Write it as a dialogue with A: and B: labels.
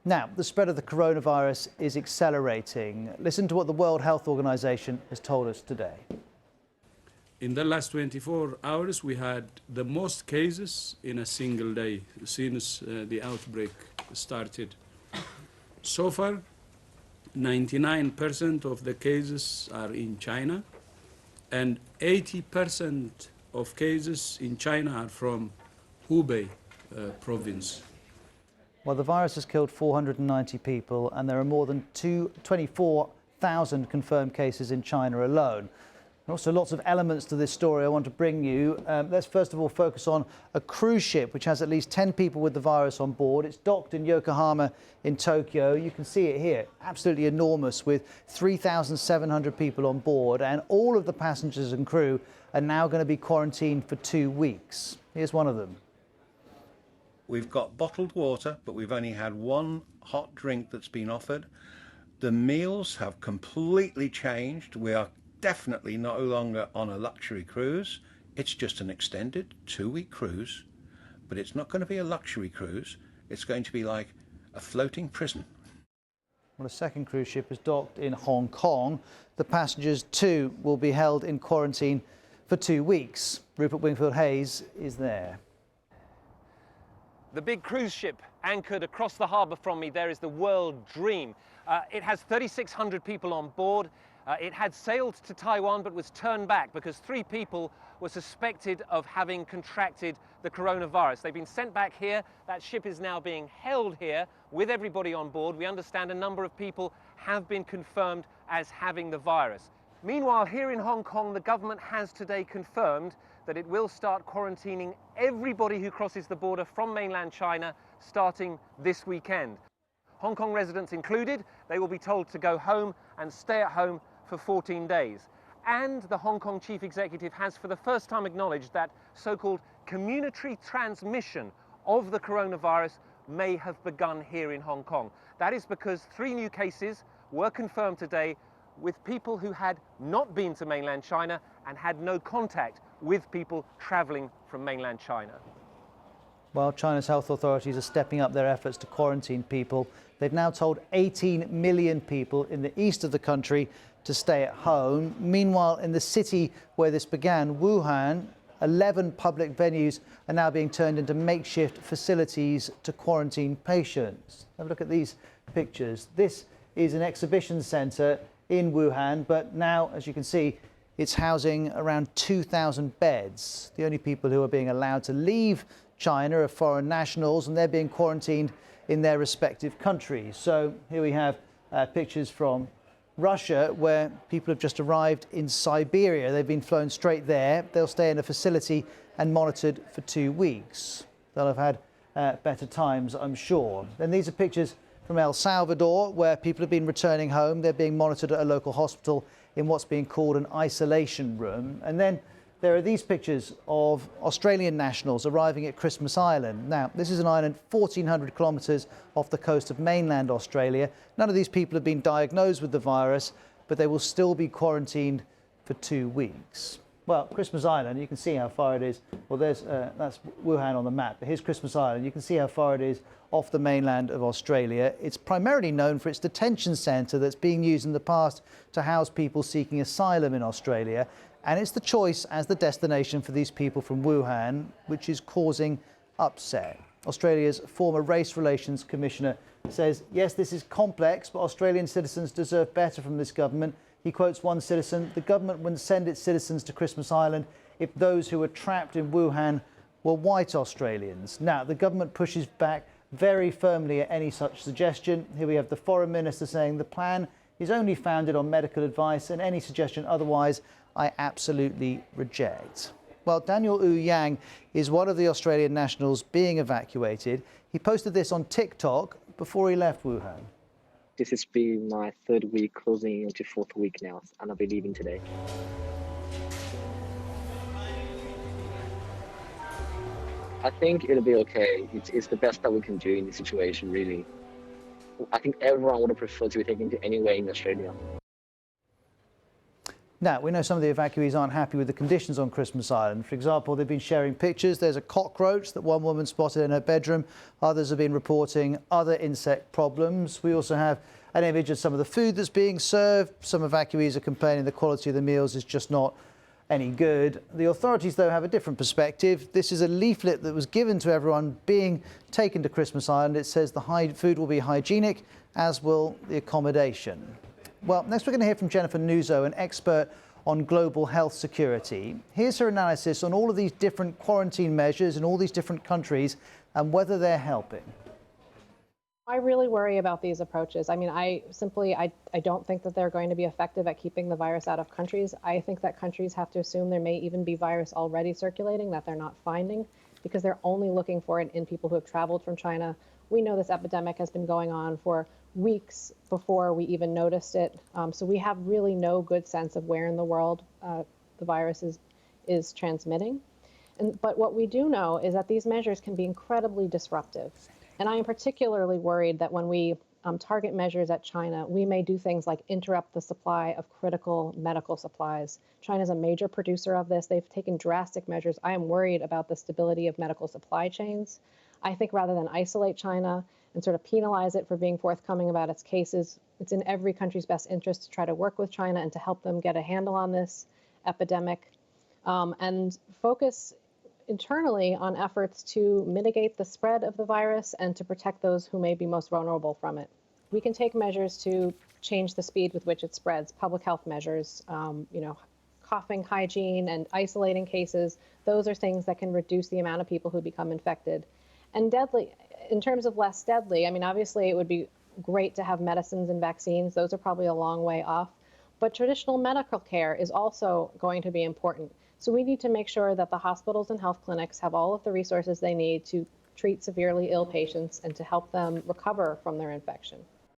A: Now, the spread of the coronavirus is accelerating. Listen to what the World Health Organization has told us today.
B: In the last 24 hours, we had the most cases in a single day since the outbreak started. So far, 99% of the cases are in China, and 80% of cases in China are from Hubei province.
A: Well, the virus has killed 490 people, and there are more than 24,000 confirmed cases in China alone. Also, lots of elements to this story I want to bring you. Let's first of all focus on a cruise ship which has at least 10 people with the virus on board. It's docked in Yokohama in Tokyo. You can see it here, absolutely enormous, with 3,700 people on board, and all of the passengers and crew are now going to be quarantined for 2 weeks. Here's one of them.
C: We've got bottled water, but we've only had one hot drink that's been offered. The meals have completely changed. We are definitely no longer on a luxury cruise. It's just an extended 2-week cruise, but it's not going to be a luxury cruise. It's going to be like a floating prison.
A: Well, a second cruise ship is docked in Hong Kong. The passengers too will be held in quarantine for 2 weeks. Rupert Wingfield-Hayes is there.
D: The big cruise ship anchored across the harbour from me there is the World Dream. It has 3,600 people on board. It had sailed to Taiwan but was turned back because 3 people were suspected of having contracted the coronavirus. They've been sent back here. That ship is now being held here with everybody on board. We understand a number of people have been confirmed as having the virus. Meanwhile, here in Hong Kong, the government has today confirmed that it will start quarantining everybody who crosses the border from mainland China starting this weekend. Hong Kong residents included. They will be told to go home and stay at home for 14 days. And the Hong Kong chief executive has for the first time acknowledged that so-called community transmission of the coronavirus may have begun here in Hong Kong. That is because 3 new cases were confirmed today with people who had not been to mainland China and had no contact with people travelling from mainland China.
A: Well, China's health authorities are stepping up their efforts to quarantine people. They've now told 18 million people in the east of the country to stay at home. Meanwhile, in the city where this began, Wuhan, 11 public venues are now being turned into makeshift facilities to quarantine patients. Have a look at these pictures. This is an exhibition centre in Wuhan, but now, as you can see, it's housing around 2,000 beds. The only people who are being allowed to leave China are foreign nationals, and they're being quarantined in their respective countries. So here we have pictures from Russia, where people have just arrived in Siberia. They've been flown straight there. They'll stay in a facility and monitored for 2 weeks. They'll have had better times, I'm sure. Then these are pictures from El Salvador, where people have been returning home. They're being monitored at a local hospital in what's being called an isolation room. And then there are these pictures of Australian nationals arriving at Christmas Island. Now, this is an island 1,400 kilometres off the coast of mainland Australia. None of these people have been diagnosed with the virus, but they will still be quarantined for 2 weeks. Well, Christmas Island, you can see how far it is. Well, that's Wuhan on the map. But here's Christmas Island. You can see how far it is off the mainland of Australia. It's primarily known for its detention centre that's being used in the past to house people seeking asylum in Australia. And it's the choice as the destination for these people from Wuhan, which is causing upset. Australia's former Race Relations Commissioner says, yes, this is complex, but Australian citizens deserve better from this government. He quotes one citizen, the government wouldn't send its citizens to Christmas Island if those who were trapped in Wuhan were white Australians. Now, the government pushes back very firmly at any such suggestion. Here we have the Foreign Minister saying the plan is only founded on medical advice, and any suggestion otherwise I absolutely reject. Well, Daniel Wu Yang is one of the Australian nationals being evacuated. He posted this on TikTok before he left Wuhan.
E: This has been my 3rd week, closing into 4th week now, and I'll be leaving today. I think it'll be okay. It's the best that we can do in this situation, really. I think everyone would prefer to be taken to anywhere in Australia.
A: Now, we know some of the evacuees aren't happy with the conditions on Christmas Island. For example, they've been sharing pictures. There's a cockroach that one woman spotted in her bedroom. Others have been reporting other insect problems. We also have an image of some of the food that's being served. Some evacuees are complaining the quality of the meals is just not any good. The authorities, though, have a different perspective. This is a leaflet that was given to everyone being taken to Christmas Island. It says the food will be hygienic, as will the accommodation. Well, next we're going to hear from Jennifer Nuzzo, an expert on global health security. Here's her analysis on all of these different quarantine measures in all these different countries and whether they're helping.
F: I really worry about these approaches. I mean, I don't think that they're going to be effective at keeping the virus out of countries. I think that countries have to assume there may even be virus already circulating that they're not finding because they're only looking for it in people who have traveled from China. We know this epidemic has been going on for weeks before we even noticed it. So we have really no good sense of where in the world the virus is transmitting. But what we do know is that these measures can be incredibly disruptive. And I am particularly worried that when we target measures at China, we may do things like interrupt the supply of critical medical supplies. China is a major producer of this. They've taken drastic measures. I am worried about the stability of medical supply chains. I think rather than isolate China and sort of penalize it for being forthcoming about its cases, it's in every country's best interest to try to work with China and to help them get a handle on this epidemic and focus internally on efforts to mitigate the spread of the virus and to protect those who may be most vulnerable from it. We can take measures to change the speed with which it spreads, public health measures, coughing hygiene and isolating cases. Those are things that can reduce the amount of people who become infected. And deadly, in terms of less deadly, I mean, obviously it would be great to have medicines and vaccines. Those are probably a long way off. But traditional medical care is also going to be important. So we need to make sure that the hospitals and health clinics have all of the resources they need to treat severely ill patients and to help them recover from their infection.